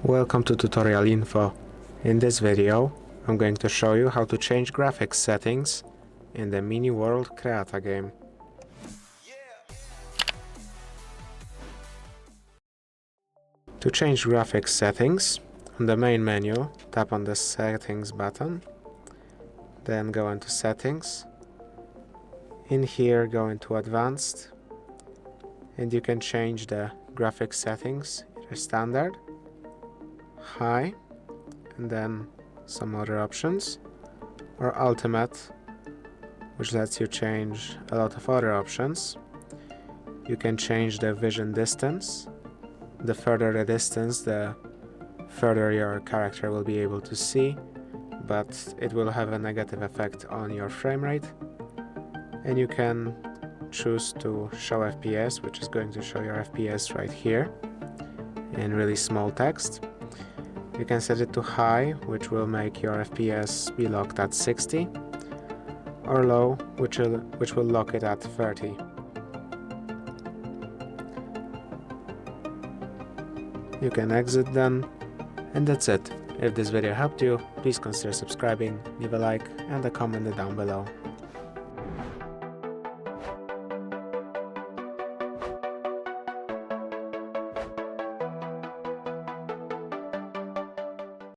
Welcome to tutorial info. In this video, I'm going to show you how to change graphics settings in the Mini World CREATA game. To change graphics settings, on the main menu, tap on the Settings button, then go into Settings. In here, go into Advanced, and you can change the graphics settings, either Standard, High, and then some other options, or Ultimate, which lets you change a lot of other options. You can change the vision distance. The further the distance, the further your character will be able to see, but it will have a negative effect on your frame rate. And you can choose to show FPS, which is going to show your FPS right here in really small text. You can set it to high, which will make your FPS be locked at 60, or low, which will lock it at 30. You can exit then, and that's it. If this video helped you, please consider subscribing, leave a like and a comment down below.